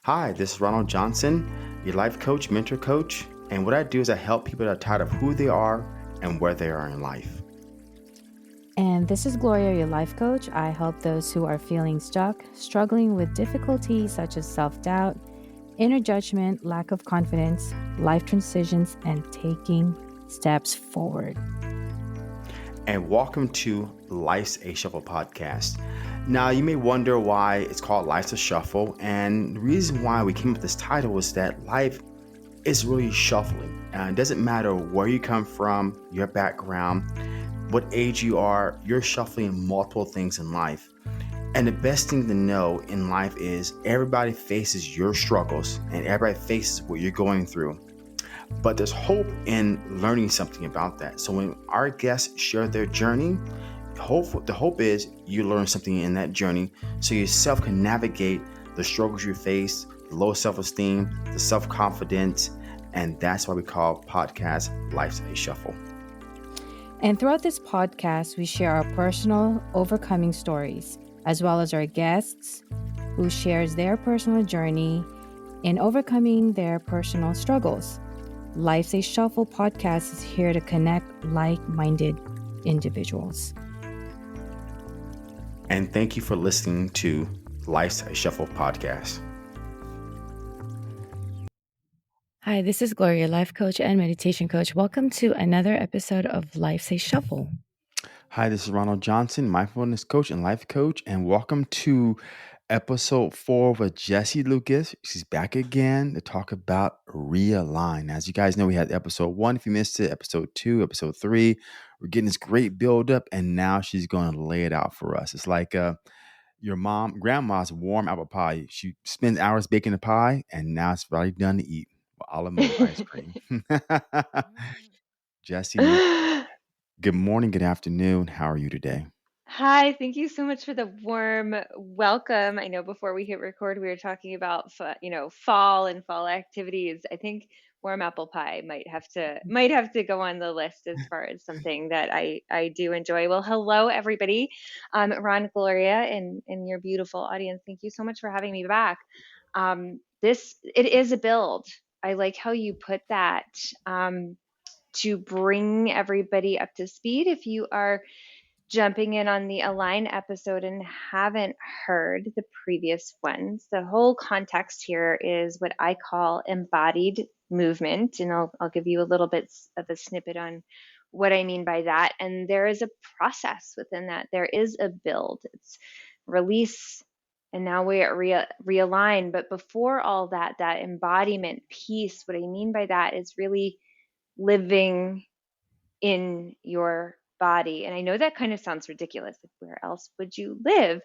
Hi, this is Ronald Johnson, your life coach, mentor coach, and what I do is I help people that are tired of who they are and where they are in life. And this is Gloria, your life coach. I help those who are feeling stuck, struggling with difficulties such as self doubt, inner judgment, lack of confidence, life transitions, and taking steps forward. And welcome to Life's a Shuffle podcast. Now, you may wonder why it's called Life's a Shuffle, and the reason why we came up with this title is that life is really shuffling. It doesn't matter where you come from, your background, what age you are, you're shuffling multiple things in life. And the best thing to know in life is everybody faces your struggles and everybody faces what you're going through. But there's hope in learning something about that. So when our guests share their journey, the hope is you learn something in that journey so yourself can navigate the struggles you face, the low self-esteem, the self-confidence, and that's why we call podcast Life's a Shuffle. And throughout this podcast, we share our personal overcoming stories, as well as our guests who shares their personal journey in overcoming their personal struggles. Life's a Shuffle podcast is here to connect like-minded individuals. And thank you for listening to Life's a Shuffle podcast. Hi, this is Gloria, life coach and meditation coach. Welcome to another episode of Life's a Shuffle. Hi, this is Ronald Johnson, mindfulness coach and life coach, and welcome to episode 4 with Jessie Lucas. She's back again to talk about Realign. As you guys know, we had episode 1. If you missed it, episode 2, episode 3. We're getting this great build up, and now she's going to lay it out for us. It's like your grandma's warm apple pie. She spends hours baking the pie, and now it's probably done to eat. A la mode ice cream. Jessie, good morning, good afternoon. How are you today? Hi, thank you so much for the warm welcome. I know before we hit record, we were talking about fall and fall activities. I think warm apple pie might have to go on the list as far as something that I do enjoy. Well, hello everybody, Ron, Gloria, and your beautiful audience. Thank you so much for having me back. This it is a build. I like how you put that, to bring everybody up to speed. If you are jumping in on the Align episode and haven't heard the previous ones, the whole context here is what I call embodied movement. And I'll give you a little bit of a snippet on what I mean by that. And there is a process within that. There is a build. It's release. And now we're at realign. But before all that, that embodiment piece, what I mean by that is really living in your body. And I know that kind of sounds ridiculous. Like, where else would you live?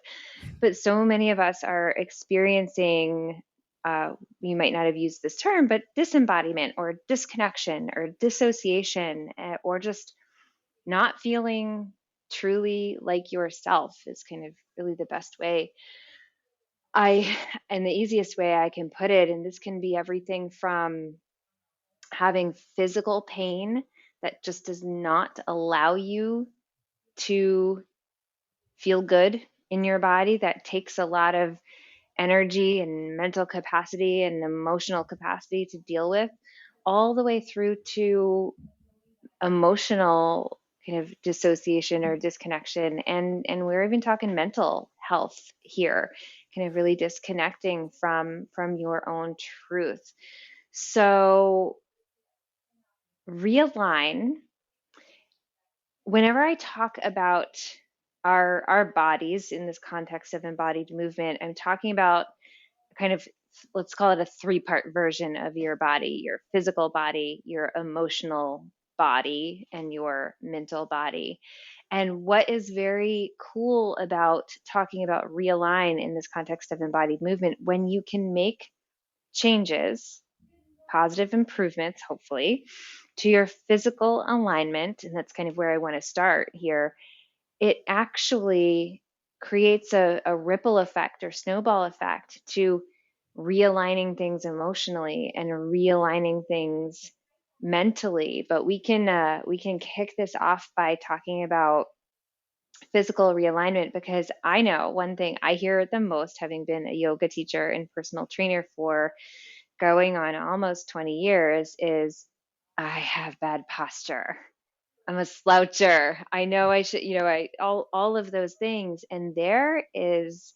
But so many of us are experiencing, you might not have used this term, but disembodiment or disconnection or dissociation, or just not feeling truly like yourself is kind of really the best way. And the easiest way I can put it, and this can be everything from having physical pain that just does not allow you to feel good in your body, that takes a lot of energy and mental capacity and emotional capacity to deal with, all the way through to emotional kind of dissociation or disconnection. And we're even talking mental health here, kind of really disconnecting from your own truth. So realign, whenever I talk about our bodies in this context of embodied movement, I'm talking about kind of, let's call it a 3-part version of your body: your physical body, your emotional body, and your mental body. And what is very cool about talking about realign in this context of embodied movement, when you can make changes, positive improvements, hopefully, to your physical alignment, and that's kind of where I want to start here, it actually creates a ripple effect or snowball effect to realigning things emotionally and realigning things mentally. But we can kick this off by talking about physical realignment, because I know one thing I hear the most, having been a yoga teacher and personal trainer for going on almost 20 years, is I have bad posture. I'm a sloucher. I know I should, I all of those things. And there is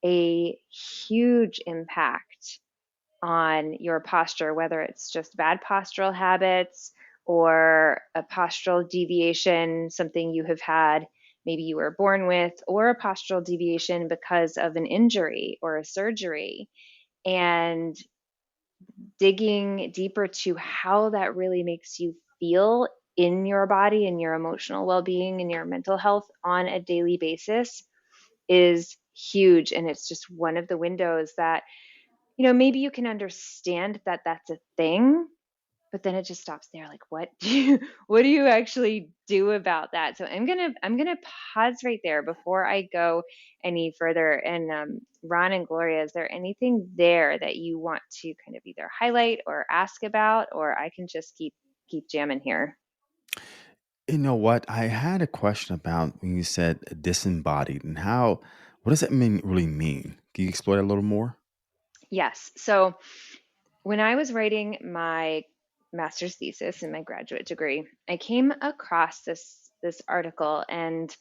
a huge impact on your posture, whether it's just bad postural habits or a postural deviation, something you have had, maybe you were born with, or a postural deviation because of an injury or a surgery. And digging deeper to how that really makes you feel in your body and your emotional well-being and your mental health on a daily basis is huge. And it's just one of the windows that, maybe you can understand that that's a thing, but then it just stops there. Like, what do you actually do about that? So I'm gonna pause right there before I go any further. And Ron and Gloria, is there anything there that you want to kind of either highlight or ask about, or I can just keep jamming here? You know what? I had a question about when you said disembodied and what does that really mean? Can you explore that a little more? Yes. So when I was writing my master's thesis and my graduate degree, I came across this article, and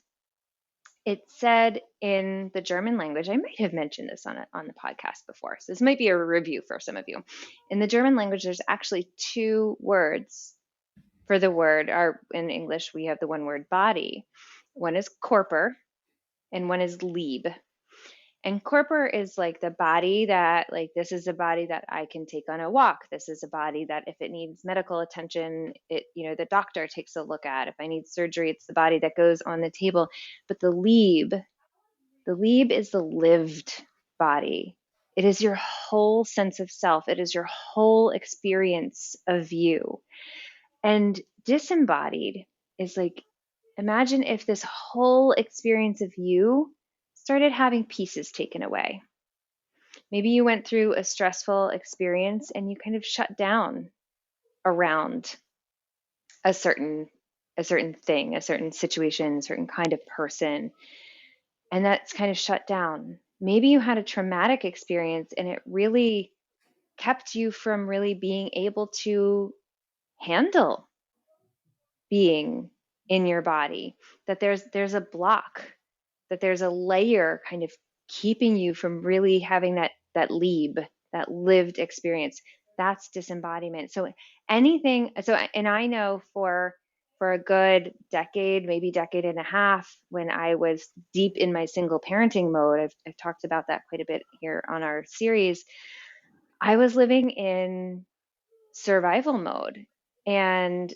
it said in the German language, I might have mentioned this on the podcast before, so this might be a review for some of you. In the German language, there's actually two words for the word, or in English, we have the one word body. One is Körper and one is Lieb. And Körper is like the body that, like, this is a body that I can take on a walk. This is a body that if it needs medical attention, the doctor takes a look at. If I need surgery, it's the body that goes on the table. But the Lieb is the lived body. It is your whole sense of self. It is your whole experience of you. And disembodied is like, imagine if this whole experience of you started having pieces taken away. Maybe you went through a stressful experience and you kind of shut down around a certain thing, a certain situation, a certain kind of person, and that's kind of shut down. Maybe you had a traumatic experience and it really kept you from really being able to handle being in your body, that there's a block, that there's a layer kind of keeping you from really having that Lieb, that lived experience. That's disembodiment. So and I know for a good decade, maybe decade and a half, when I was deep in my single parenting mode, I've talked about that quite a bit here on our series, I was living in survival mode, and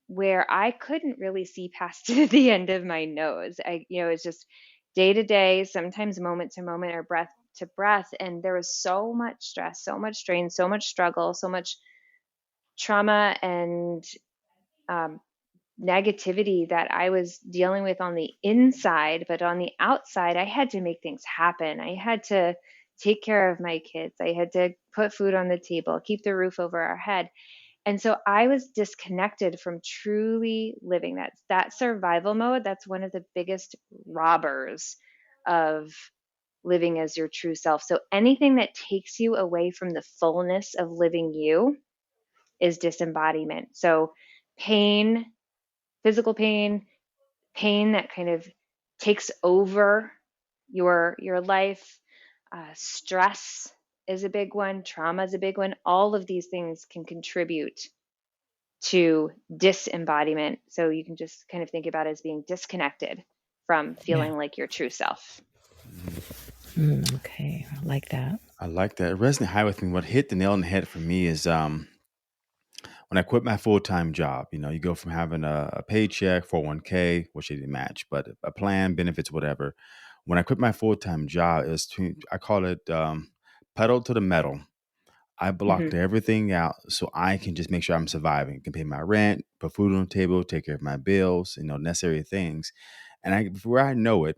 where I couldn't really see past the end of my nose. It's just day to day, sometimes moment to moment or breath to breath. And there was so much stress, so much strain, so much struggle, so much trauma and um, negativity that I was dealing with on the inside. But on the outside, I had to make things happen. I had to take care of my kids. I had to put food on the table, keep the roof over our head. And so I was disconnected from truly living that survival mode. That's one of the biggest robbers of living as your true self. So anything that takes you away from the fullness of living you is disembodiment. So pain, physical pain that kind of takes over your life, stress is a big one, trauma is a big one. All of these things can contribute to disembodiment. So you can just kind of think about it as being disconnected from Yeah. feeling like your true self. Okay. I like that. I like that. It resonated high with me. What hit the nail on the head for me is when I quit my full time job. You go from having a paycheck, 401k, which they didn't match, but a plan, benefits, whatever. When I quit my full time job, I call it pedal to the metal. I blocked Hmm. everything out so I can just make sure I'm surviving, can pay my rent, put food on the table, take care of my bills, necessary things. And before I know it,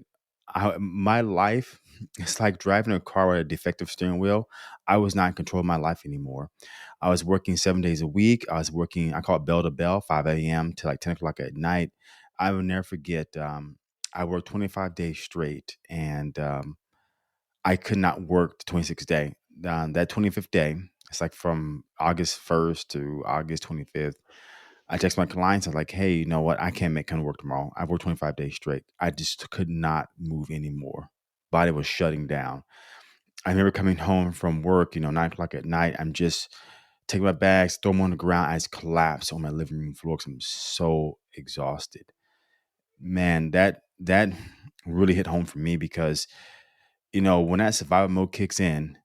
my life, it's like driving a car with a defective steering wheel. I was not in control of my life anymore. I was working 7 days a week. I was working, I call it bell to bell, 5 a.m. to like 10 o'clock at night. I will never forget. I worked 25 days straight, and I could not work the 26th day. That 25th day, it's like from August 1st to August 25th. I text my clients. I was like, hey, you know what? I can't come to work tomorrow. I've worked 25 days straight. I just could not move anymore. Body was shutting down. I remember coming home from work, 9 o'clock at night. I'm just taking my bags, throw them on the ground. I just collapsed on my living room floor because I'm so exhausted. Man, that really hit home for me because when that survival mode kicks in,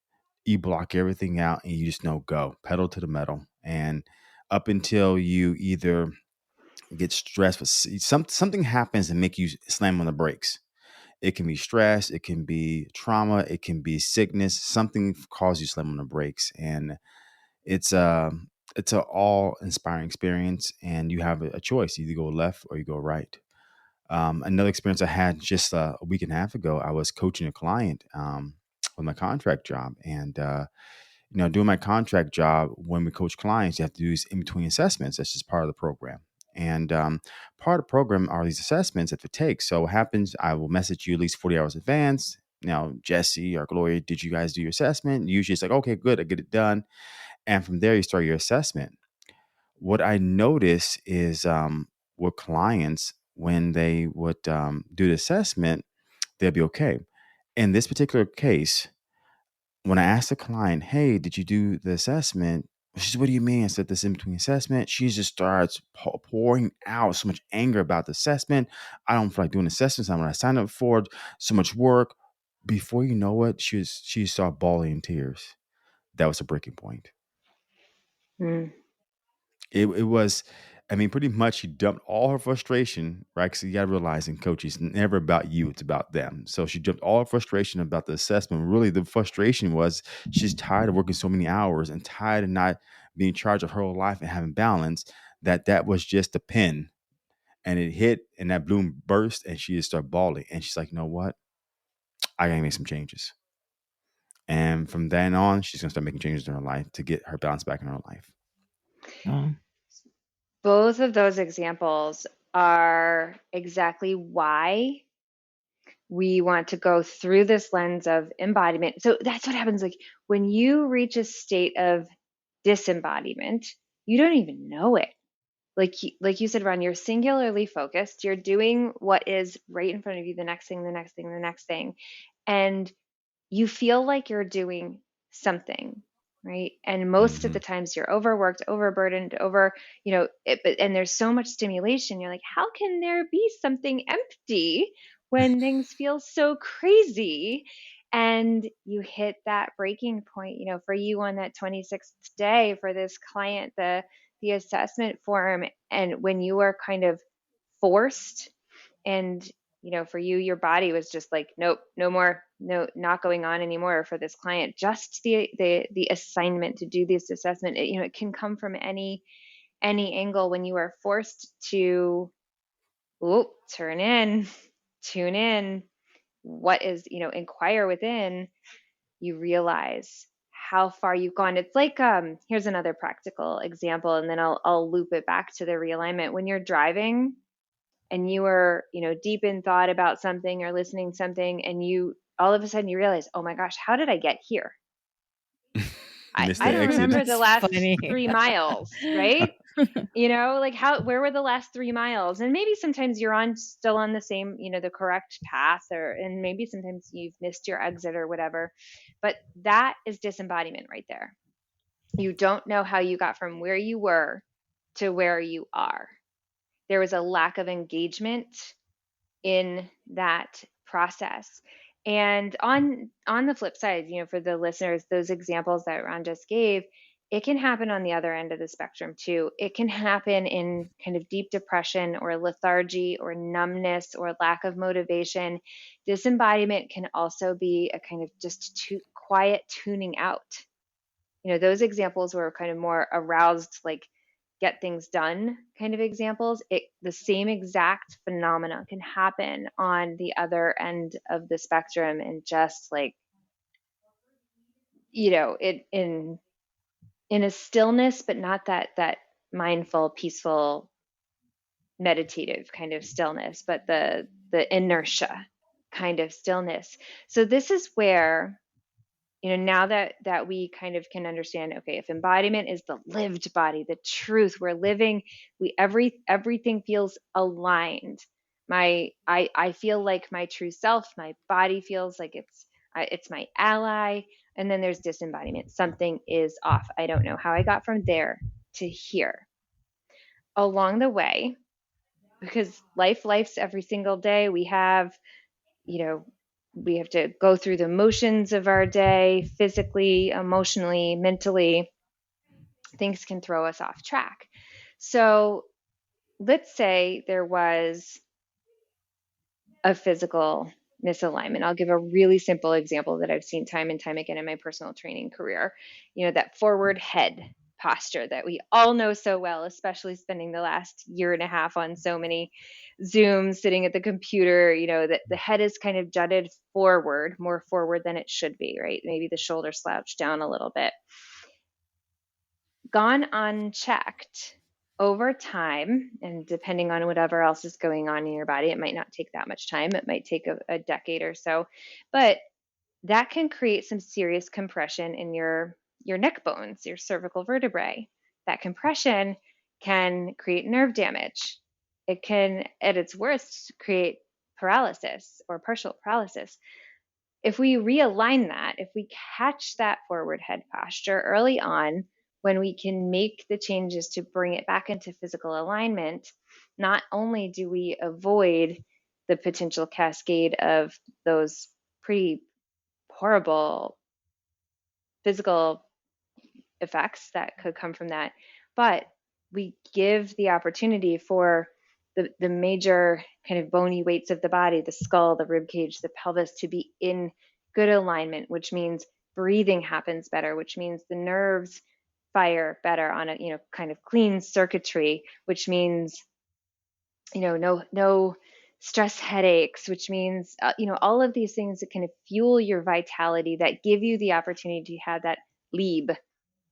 you block everything out and you just know go pedal to the metal. And up until you either get stressed, but something happens and make you slam on the brakes. It can be stress, it can be trauma, it can be sickness. Something causes you slam on the brakes, and it's a it's a all inspiring experience. And you have a choice: you either go left or you go right. Another experience I had just a week and a half ago, I was coaching a client with my contract job. And, doing my contract job, when we coach clients, you have to do these in between assessments. That's just part of the program. And part of the program are these assessments that we take. So what happens, I will message you at least 40 hours in advance. Now, Jesse or Gloria, did you guys do your assessment? Usually it's like, okay, good, I get it done. And from there, you start your assessment. What I notice is with clients, when they would do the assessment, they'll be okay. In this particular case, when I asked the client, hey, did you do the assessment? She said, what do you mean? I said, this in between assessment. She just starts pouring out so much anger about the assessment. I don't feel like doing assessments. I'm going to sign up for it. So much work. Before you know it, she started bawling in tears. That was a breaking point. Mm. It was, I mean, pretty much she dumped all her frustration, right? Because you got to realize in coaching, it's never about you, it's about them. So she dumped all her frustration about the assessment. Really, the frustration was she's tired of working so many hours and tired of not being in charge of her whole life and having balance, that was just a pin. And it hit and that balloon burst and she just started bawling. And she's like, you know what? I got to make some changes. And from then on, she's going to start making changes in her life to get her balance back in her life. Oh, Both of those examples are exactly why we want to go through this lens of embodiment. So that's what happens. Like when you reach a state of disembodiment, you don't even know it. Like you said, Ron, you're singularly focused. You're doing what is right in front of you, the next thing, the next thing, the next thing. And you feel like you're doing something, right? And most of Mm-hmm. the times you're overworked, overburdened, and there's so much stimulation. You're like, how can there be something empty when things feel so crazy? And you hit that breaking point, for you on that 26th day for this client, the assessment form, and when you are kind of forced and for you your body was just like, nope, no more, no, not going on anymore for this client, just the assignment to do this assessment. It can come from any angle. When you are forced to turn in, tune in, what is, inquire within, you realize how far you've gone. It's like, here's another practical example, and then I'll loop it back to the realignment. When you're driving and you are, deep in thought about something or listening to something, and you all of a sudden you realize, oh my gosh, how did I get here? Missed I the don't exit. remember the that's last funny. 3 miles, right? Like where were the last 3 miles? And maybe sometimes you're still on the same, the correct path, and maybe sometimes you've missed your exit or whatever. But that is disembodiment right there. You don't know how you got from where you were to where you are. There was a lack of engagement in that process. And on the flip side, for the listeners, those examples that Ron just gave, it can happen on the other end of the spectrum too. It can happen in kind of deep depression or lethargy or numbness or lack of motivation. Disembodiment can also be a kind of just quiet tuning out. Those examples were kind of more aroused, like get things done kind of examples. The same exact phenomena can happen on the other end of the spectrum, and just like, it in a stillness, but not that mindful, peaceful, meditative kind of stillness, but the inertia kind of stillness. So this is where, now that we kind of can understand, okay, if embodiment is the lived body, the truth we're living, everything feels aligned. I feel like my true self, my body feels like it's my ally. And then there's disembodiment. Something is off. I don't know how I got from there to here. Along the way, because life's every single day, we have to go through the motions of our day, physically, emotionally, mentally. Things can throw us off track. So let's say there was a physical misalignment. I'll give a really simple example that I've seen time and time again in my personal training career. That forward head posture that we all know so well, especially spending the last year and a half on so many Zooms, sitting at the computer, that the head is kind of jutted forward, more forward than it should be, right? Maybe the shoulders slouched down a little bit. Gone unchecked over time, and depending on whatever else is going on in your body, it might not take that much time. It might take a decade or so, but that can create some serious compression in your neck bones, your cervical vertebrae. That compression can create nerve damage. It can, at its worst, create paralysis or partial paralysis. If we realign that, if we catch that forward head posture early on, when we can make the changes to bring it back into physical alignment, not only do we avoid the potential cascade of those pretty horrible physical effects that could come from that, but we give the opportunity for the major kind of bony weights of the body, the skull, the rib cage, the pelvis, to be in good alignment, which means breathing happens better, which means the nerves fire better on a kind of clean circuitry, which means no stress headaches, which means all of these things that kind of fuel your vitality, that give you the opportunity to have that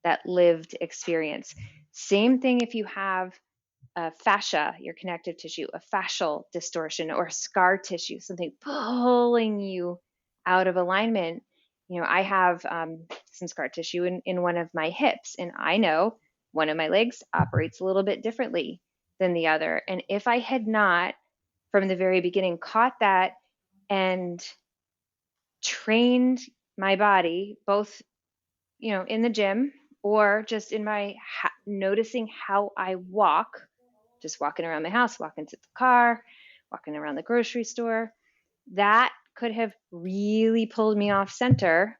that lived experience. Same thing if you have fascia, your connective tissue, a fascial distortion, or scar tissue, something pulling you out of alignment. I have some scar tissue in one of my hips, and I know one of my legs operates a little bit differently than the other. And if I had not, from the very beginning, caught that and trained my body, both in the gym or just in my noticing how I walk, just walking around my house, walking to the car, walking around the grocery store, that could have really pulled me off center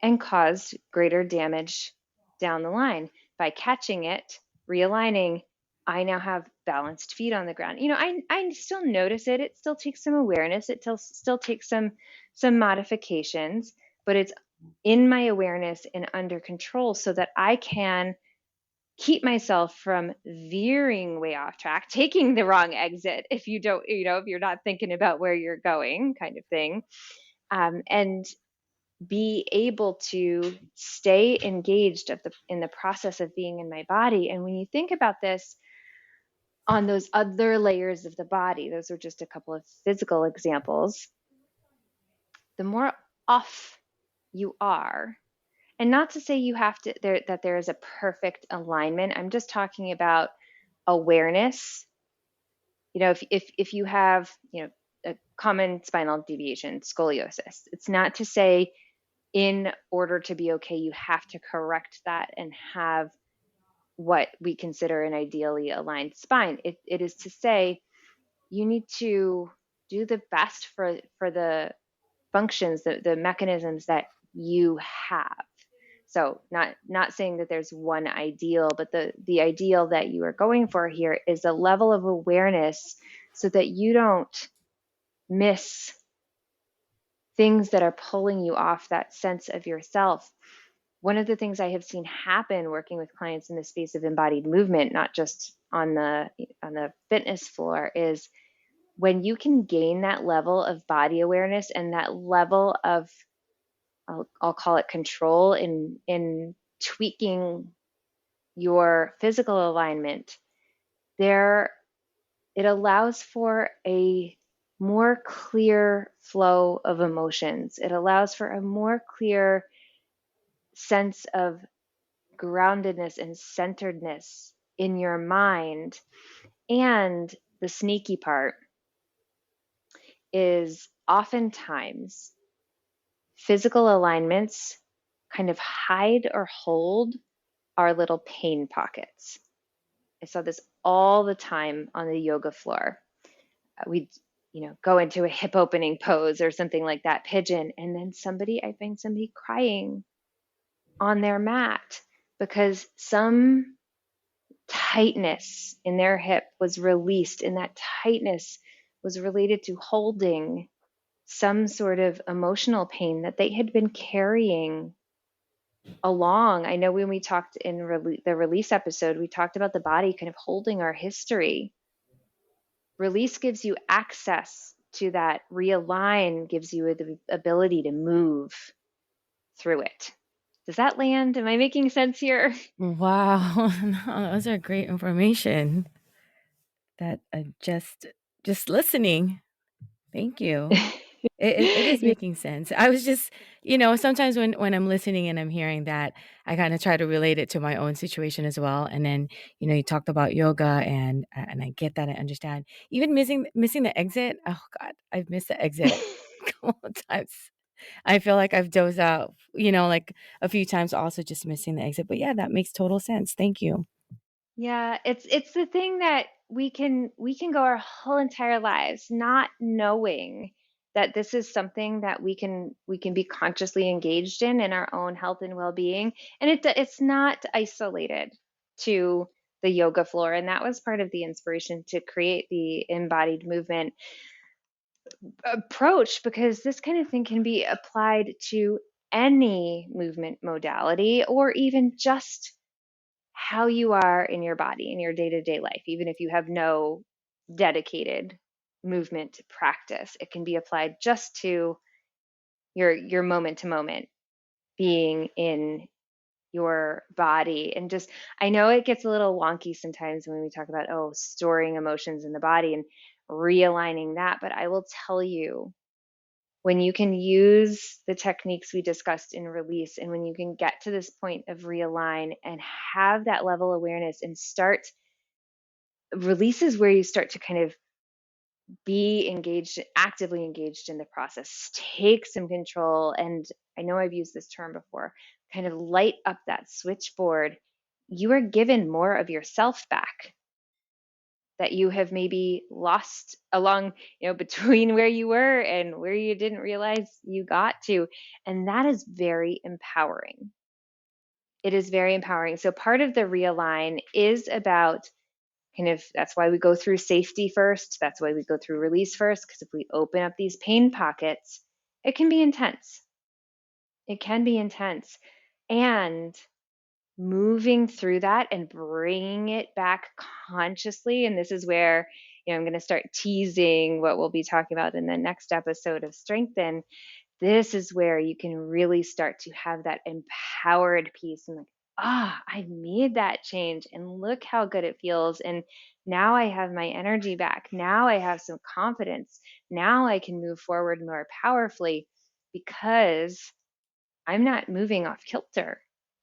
and caused greater damage down the line. By catching it, realigning, I now have balanced feet on the ground. I still notice it. It still takes some awareness. It still takes some modifications, but it's in my awareness and under control so that I can keep myself from veering way off track, taking the wrong exit if you don't, if you're not thinking about where you're going, kind of thing, and be able to stay engaged in the process of being in my body. And when you think about this on those other layers of the body, those are just a couple of physical examples, the more off you are, and not to say you have to that there is a perfect alignment. I'm just talking about awareness. If you have a common spinal deviation, scoliosis, it's not to say in order to be okay you have to correct that and have what we consider an ideally aligned spine. It is to say you need to do the best for the functions, the mechanisms that you have. So not saying that there's one ideal, but the ideal that you are going for here is a level of awareness so that you don't miss things that are pulling you off that sense of yourself. One of the things I have seen happen working with clients in the space of embodied movement, not just on the fitness floor, is when you can gain that level of body awareness and that level of, I'll call it control in tweaking your physical alignment, it allows for a more clear flow of emotions. It allows for a more clear sense of groundedness and centeredness in your mind. And the sneaky part is oftentimes physical alignments kind of hide or hold our little pain pockets. I saw this all the time on the yoga floor. We'd, go into a hip opening pose or something like that, pigeon, and then I find somebody crying on their mat because some tightness in their hip was released, and that tightness was related to holding some sort of emotional pain that they had been carrying along. I know when we talked in the release episode, we talked about the body kind of holding our history. Release gives you access to that. Realign gives you the ability to move through it. Does that land? Am I making sense here? Wow. No, those are great information. That just listening. Thank you. It is Yeah. making sense. I was just, sometimes when I'm listening and I'm hearing that, I kind of try to relate it to my own situation as well. And then, you talked about yoga, and I get that, I understand. Even missing the exit. Oh God, I've missed the exit a couple of times. I feel like I've dozed out, like a few times, also just missing the exit. But yeah, that makes total sense. Thank you. Yeah, it's the thing that we can go our whole entire lives not knowing that this is something that we can be consciously engaged in our own health and well-being, and it's not isolated to the yoga floor. And that was part of the inspiration to create the embodied movement approach, because this kind of thing can be applied to any movement modality, or even just how you are in your body in your day-to-day life. Even if you have no dedicated movement practice, it can be applied just to your moment to moment being in your body. And just, I know it gets a little wonky sometimes when we talk about, storing emotions in the body and realigning that, but I will tell you, when you can use the techniques we discussed in release, and when you can get to this point of realign and have that level of awareness and start, release is where you start to kind of be engaged, actively engaged in the process, take some control. And I know I've used this term before, kind of light up that switchboard. You are given more of yourself back that you have maybe lost along, between where you were and where you didn't realize you got to. And that is very empowering. It is very empowering. So part of the realign is about kind of, that's why we go through safety first. That's why we go through release first, because if we open up these pain pockets, it can be intense. It can be intense. And moving through that and bringing it back consciously. And this is where, I'm going to start teasing what we'll be talking about in the next episode of Strengthen. This is where you can really start to have that empowered piece and like, I made that change and look how good it feels. And now I have my energy back. Now I have some confidence. Now I can move forward more powerfully because I'm not moving off kilter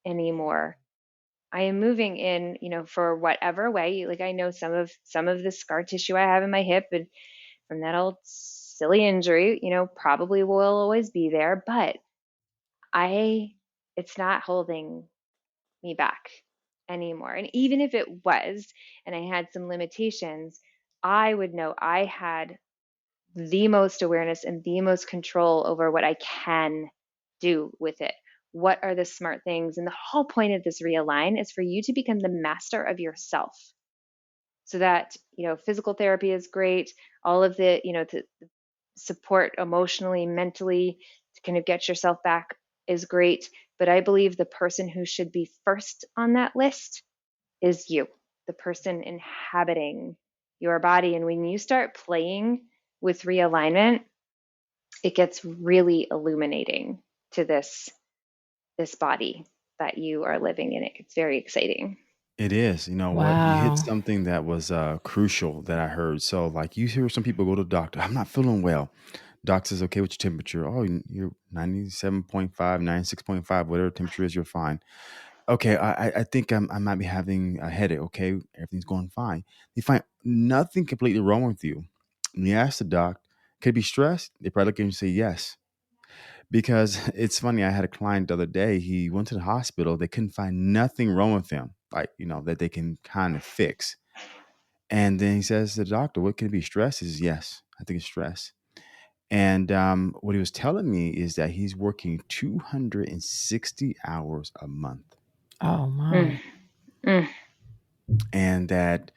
anymore. I am moving in, for whatever way. Like, I know some of the scar tissue I have in my hip and from that old silly injury, probably will always be there, but it's not holding me back anymore. And even if it was, and I had some limitations, I would know I had the most awareness and the most control over what I can do with it. What are the smart things? And the whole point of this realign is for you to become the master of yourself. So that, physical therapy is great. All of the support emotionally, mentally, to kind of get yourself back is great. But I believe the person who should be first on that list is you, the person inhabiting your body. And when you start playing with realignment, it gets really illuminating to this body that you are living in. It gets very exciting. It is. You know what? You hit Wow. something that was crucial that I heard. So, like, you hear some people go to the doctor, I'm not feeling well. Doc says, okay, what's your temperature? Oh, you're 97.5, 96.5, whatever temperature is, you're fine. Okay, I think I might be having a headache. Okay, everything's going fine. You find nothing completely wrong with you. And you ask the doc, could it be stress? They probably look at you and say yes. Because it's funny, I had a client the other day. He went to the hospital. They couldn't find nothing wrong with him, like, that they can kind of fix. And then he says to the doctor, what can it be? Stress? He says, yes, I think it's stress. And what he was telling me is that he's working 260 hours a month, Oh, Mm, my. mm, and that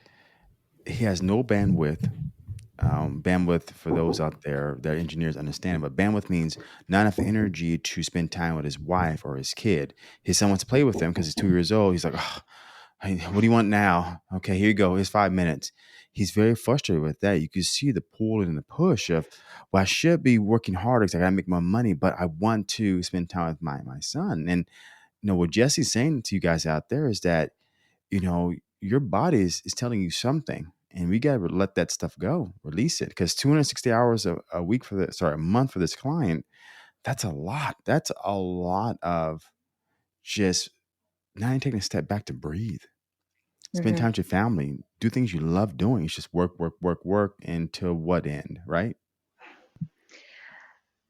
he has no bandwidth. Bandwidth, for those out there that are engineers understand, but bandwidth means not enough energy to spend time with his wife or his kid. His son wants to play with him because he's 2 years old. He's like, oh, what do you want now? Okay, here you go. Here's 5 minutes. He's very frustrated with that. You can see the pull and the push of, well, I should be working harder because I gotta make more money, but I want to spend time with my son. And what Jesse's saying to you guys out there is that your body is telling you something, and we got to let that stuff go, release it, because 260 hours a week a month for this client, that's a lot. That's a lot of just not even taking a step back to breathe, spend mhm. time with your family, do things you love doing. It's just work, work, work, work until what end, right?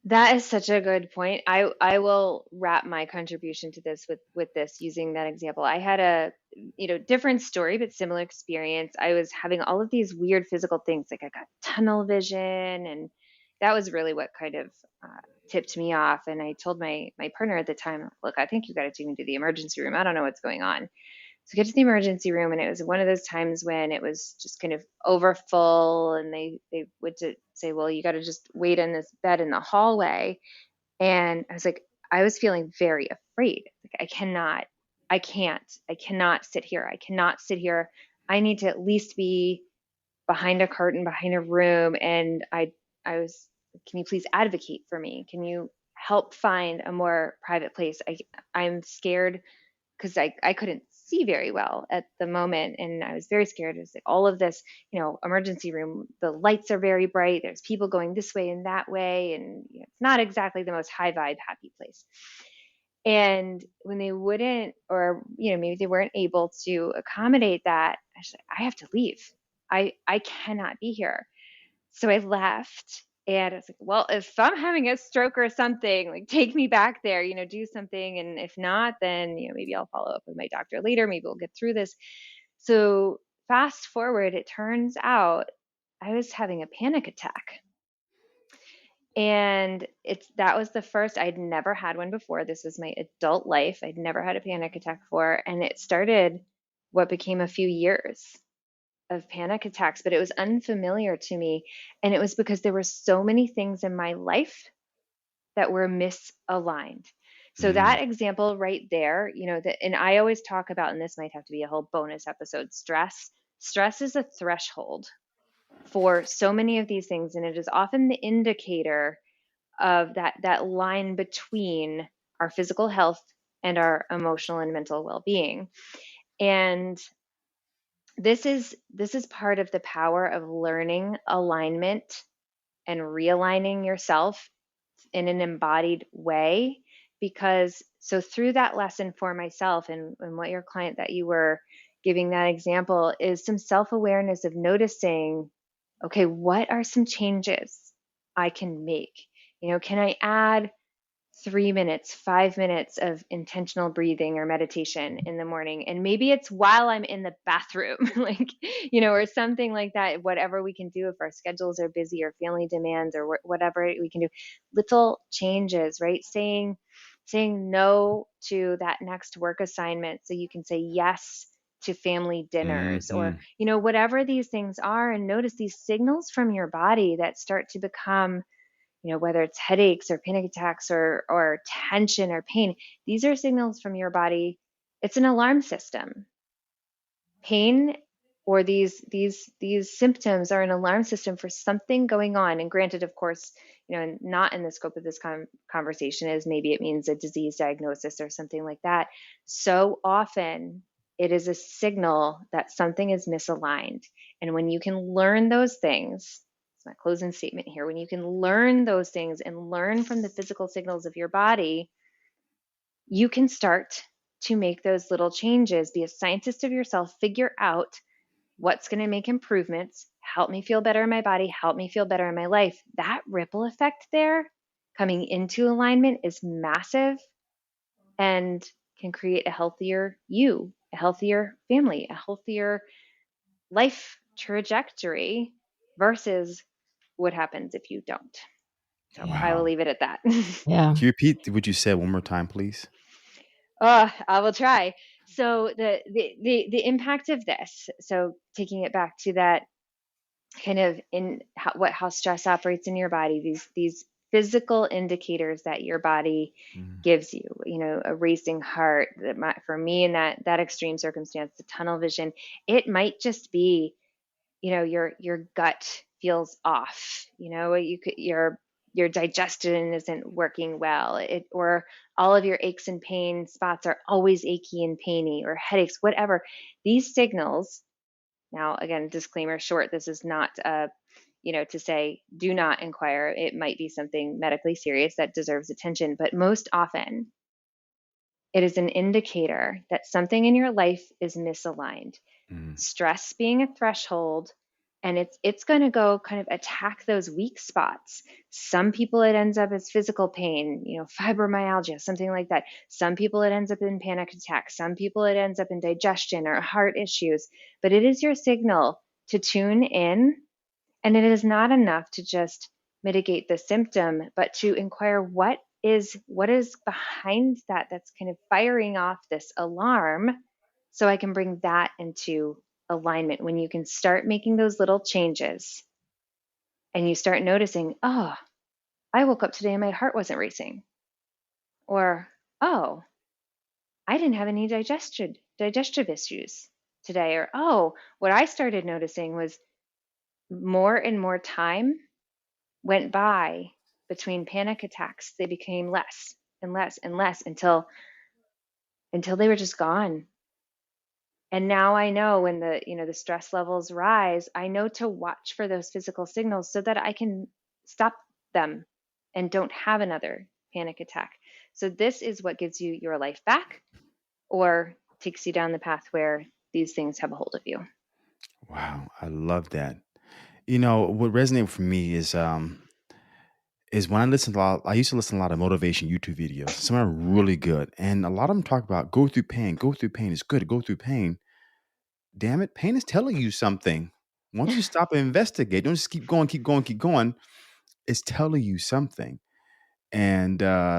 That is such a good point. I will wrap my contribution to this with this using that example. I had a different story but similar experience. I was having all of these weird physical things, like I got tunnel vision, and that was really what kind of tipped me off. And I told my partner at the time, look, I think you got to take me to the emergency room. I don't know what's going on. So get to the emergency room, and it was one of those times when it was just kind of over full, and they would say, well, you got to just wait in this bed in the hallway. And I was like, I was feeling very afraid. Like, I cannot sit here. I cannot sit here. I need to at least be behind a curtain, behind a room. And I was, can you please advocate for me? Can you help find a more private place? I'm scared because I couldn't see very well at the moment, and I was very scared. It was like all of this, emergency room, the lights are very bright, there's people going this way and that way, and it's not exactly the most high vibe happy place. And when they wouldn't, or maybe they weren't able to accommodate that, I said, I have to leave. I cannot be here. So I left, and I was like, well, if I'm having a stroke or something, like, take me back there, do something. And if not, then, maybe I'll follow up with my doctor later. Maybe we'll get through this. So fast forward, it turns out I was having a panic attack. And that was the first. I'd never had one before. This was my adult life. I'd never had a panic attack before. And it started what became a few years of panic attacks, but it was unfamiliar to me. And it was because there were so many things in my life that were misaligned. So Mm, that example right there, and I always talk about, and this might have to be a whole bonus episode, stress. Stress is a threshold for so many of these things, and it is often the indicator of that line between our physical health and our emotional and mental well-being. And this is part of the power of learning alignment and realigning yourself in an embodied way. Because so through that lesson for myself, and what your client that you were giving that example is some self-awareness of noticing, okay, what are some changes I can make? Can I add 3 minutes, 5 minutes of intentional breathing or meditation in the morning? And maybe it's while I'm in the bathroom, like, or something like that, whatever we can do if our schedules are busy or family demands or whatever we can do. Little changes, right? Saying no to that next work assignment so you can say yes to family dinners, or, mhm. whatever these things are, and notice these signals from your body that start to become, whether it's headaches or panic attacks or tension or pain. These are signals from your body. It's an alarm system. Pain or these symptoms are an alarm system for something going on. And granted, of course, not in the scope of this conversation, is maybe it means a disease diagnosis or something like that. So often it is a signal that something is misaligned. And when you can learn those things, it's my closing statement here, when you can learn those things and learn from the physical signals of your body, you can start to make those little changes, be a scientist of yourself, figure out what's going to make improvements, help me feel better in my body, help me feel better in my life. That ripple effect there coming into alignment is massive and can create a healthier you, a healthier family, a healthier life trajectory versus what happens if you don't. So I will Wow. leave it at that. Yeah. Can you repeat what you said one more time, please? I will try. So the impact of this. So taking it back to that kind of in how stress operates in your body. These physical indicators that your body Mm, gives you. You know, a racing heart. For me in that extreme circumstance, the tunnel vision. It might just be, you know, your gut feels off. You know, your digestion isn't working well, or all of your aches and pain spots are always achy and painy, or headaches, whatever. These signals, now again, disclaimer short, this is not to say do not inquire. It might be something medically serious that deserves attention, but most often it is an indicator that something in your life is misaligned. mm, Stress being a threshold, and it's going to go kind of attack those weak spots. Some people it ends up as physical pain, fibromyalgia, something like that. Some people it ends up in panic attacks. Some people it ends up in digestion or heart issues. But it is your signal to tune in, and it is not enough to just mitigate the symptom, but to inquire what is behind that, that's kind of firing off this alarm, so I can bring that into alignment. When you can start making those little changes and you start noticing, oh, I woke up today and my heart wasn't racing, or oh, I didn't have any digestive issues today, or oh, what I started noticing was more and more time went by between panic attacks. They became less and less and less until they were just gone. And now I know when the stress levels rise, I know to watch for those physical signals so that I can stop them and don't have another panic attack. So this is what gives you your life back, or takes you down the path where these things have a hold of you. wow, I love that. You know, what resonated for me is when I listen to a lot, I used to listen to a lot of motivation YouTube videos. Some are really good. And a lot of them talk about go through pain. Go through pain. It's good to go through pain. Damn it, pain is telling you something. Once you stop and investigate, don't just keep going, keep going, keep going. It's telling you something. And one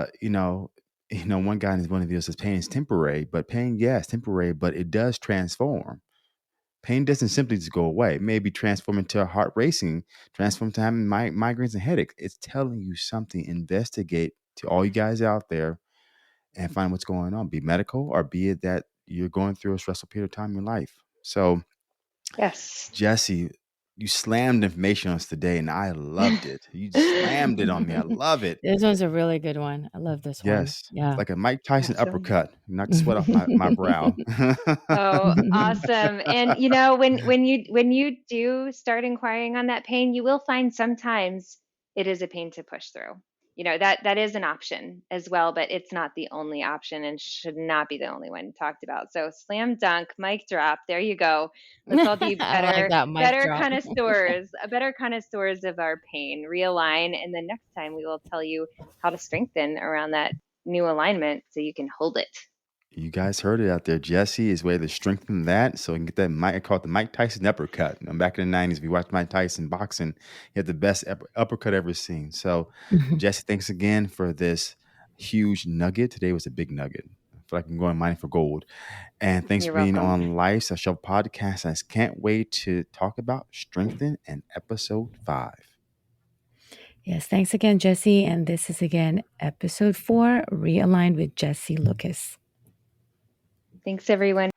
guy in one of the videos says pain is temporary, but pain, yes, temporary, but it does transform. Pain doesn't simply just go away. It maybe transform into a heart racing, transform to having migraines and headaches. It's telling you something. Investigate, to all you guys out there, and find what's going on. Be medical, or be it that you're going through a stressful period of time in your life. So, Yes. Jesse, you slammed information on us today, and I loved it. You just slammed it on me. I love it. This one's a really good one. I love this one. Yes. It's Yeah. like a Mike Tyson Awesome. uppercut. Knocked the sweat off my brow. Oh, awesome. And when you do start inquiring on that pain, you will find sometimes it is a pain to push through. That is an option as well, but it's not the only option and should not be the only one talked about. So slam dunk, mic drop. There you go. Let's all be I like that mic drop. better connoisseurs of our pain. Realign, and then next time we will tell you how to strengthen around that new alignment so you can hold it. You guys heard it out there. Jesse is ready to strengthen that so he can get that Mike. I call it the Mike Tyson uppercut. Back in the 90s, if you watched Mike Tyson boxing, he had the best uppercut ever seen. So, Jesse, thanks again for this huge nugget. Today was a big nugget. I feel like I'm going mining for gold. And thanks You're for being welcome. on Life's a Show podcast. I can't wait to talk about strengthen in episode 5. Yes, thanks again, Jessie. And this is again episode 4, Realigned with Jessie Lucas. Thanks, everyone.